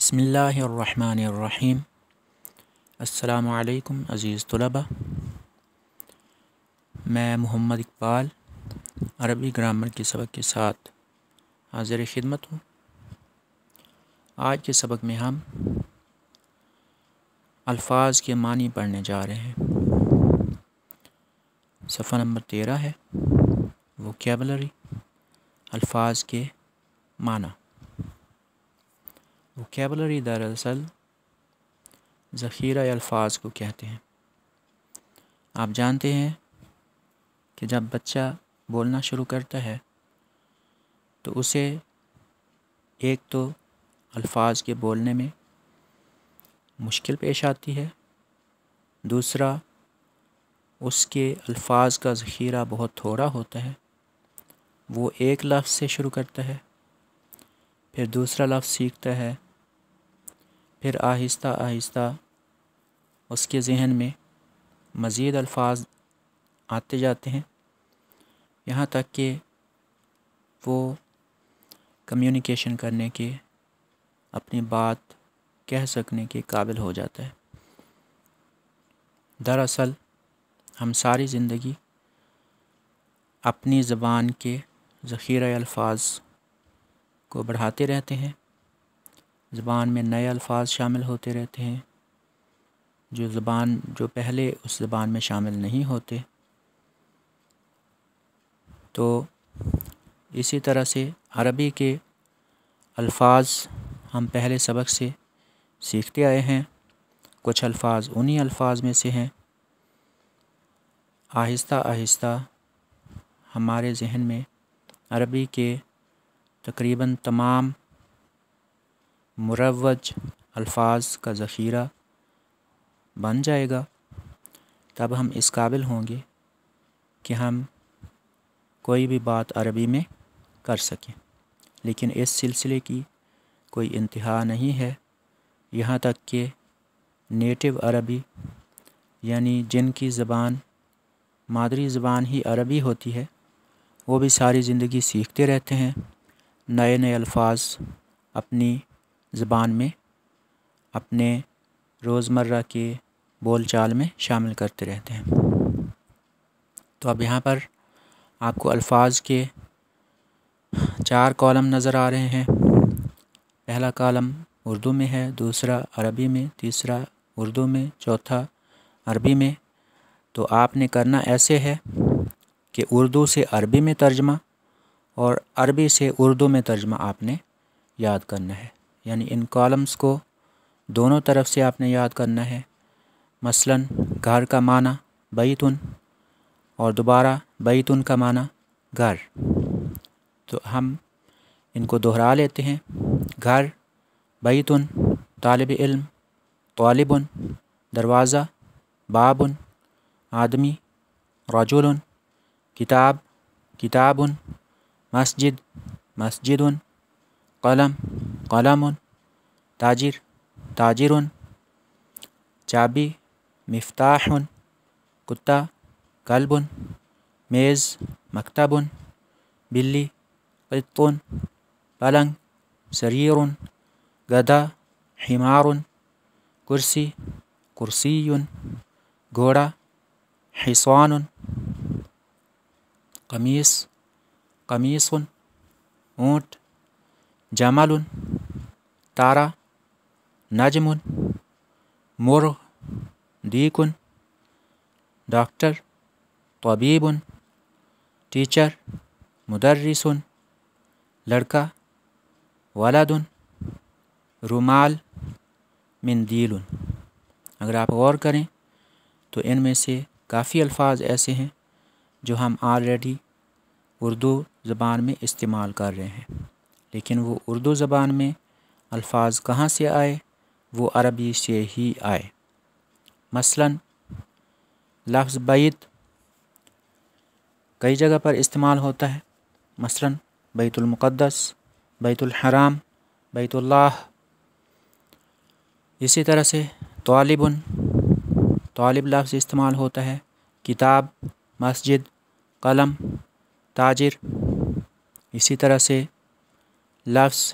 بسم اللہ الرحمن الرحیم۔ السلام علیکم عزیز طلبہ، میں محمد اقبال عربی گرامر کے سبق کے ساتھ حاضر خدمت ہوں۔ آج کے سبق میں ہم الفاظ کے معنی پڑھنے جا رہے ہیں۔ صفحہ نمبر 13 ہے، ووکیبلری، الفاظ کے معنی۔ ووکیبلری دراصل ذخیرہ الفاظ کو کہتے ہیں۔ آپ جانتے ہیں کہ جب بچہ بولنا شروع کرتا ہے تو اسے ایک تو الفاظ کے بولنے میں مشکل پیش آتی ہے، دوسرا اس کے الفاظ کا ذخیرہ بہت تھوڑا ہوتا ہے۔ وہ ایک لفظ سے شروع کرتا ہے، پھر دوسرا لفظ سیکھتا ہے، پھر آہستہ آہستہ اس کے ذہن میں مزید الفاظ آتے جاتے ہیں، یہاں تک کہ وہ کمیونیکیشن کرنے کے، اپنی بات کہہ سکنے کے قابل ہو جاتا ہے۔ دراصل ہم ساری زندگی اپنی زبان کے ذخیرہ الفاظ کو بڑھاتے رہتے ہیں، زبان میں نئے الفاظ شامل ہوتے رہتے ہیں جو پہلے اس زبان میں شامل نہیں ہوتے۔ تو اسی طرح سے عربی کے الفاظ ہم پہلے سبق سے سیکھتے آئے ہیں، کچھ الفاظ انہی الفاظ میں سے ہیں۔ آہستہ آہستہ ہمارے ذہن میں عربی کے تقریباً تمام مروج الفاظ کا ذخیرہ بن جائے گا، تب ہم اس قابل ہوں گے کہ ہم کوئی بھی بات عربی میں کر سکیں۔ لیکن اس سلسلے کی کوئی انتہا نہیں ہے، یہاں تک کہ نیٹو عربی، یعنی جن کی زبان مادری زبان ہی عربی ہوتی ہے، وہ بھی ساری زندگی سیکھتے رہتے ہیں، نئے نئے الفاظ اپنی زبان میں اپنے روزمرہ کے بول چال میں شامل کرتے رہتے ہیں۔ تو اب یہاں پر آپ کو الفاظ کے 4 کالم نظر آ رہے ہیں۔ پہلا کالم اردو میں ہے، دوسرا عربی میں، تیسرا اردو میں، چوتھا عربی میں۔ تو آپ نے کرنا ایسے ہے کہ اردو سے عربی میں ترجمہ اور عربی سے اردو میں ترجمہ آپ نے یاد کرنا ہے، یعنی ان کالمز کو دونوں طرف سے آپ نے یاد کرنا ہے۔ مثلاً گھر کا معنی بیتن اور دوبارہ بیتن کا معنی گھر۔ تو ہم ان کو دہرا لیتے ہیں۔ گھر، بیتن، طالب علم، طالبن، دروازہ، بابن، آدمی، رجل، کتاب، کتابن، مسجد، مسجدن، قلم، قلم، تاجر، تاجرن، چابی، مفتاح، کتا، کلب، میز، مکتب، بلی، قط، پلنگ، سریر، گدھا، حمار، کرسی، کرسی، گھوڑا، حصان، قمیص، قمیص، اونٹ، جمل، تارا، نجم، مرغ، دیک، ڈاکٹر، طبیب، ٹیچر، مدرس، لڑکا، ولد، رومال، مندیل۔ اگر آپ غور کریں تو ان میں سے کافی الفاظ ایسے ہیں جو ہم آلریڈی اردو زبان میں استعمال کر رہے ہیں، لیکن وہ اردو زبان میں الفاظ کہاں سے آئے؟ وہ عربی سے ہی آئے۔ مثلاً لفظ بیت کئی جگہ پر استعمال ہوتا ہے، مثلاً بیت المقدس، بیت الحرام، بیت اللہ۔ اسی طرح سے طالبن، طالب لفظ استعمال ہوتا ہے، کتاب، مسجد، قلم، تاجر۔ اسی طرح سے لفظ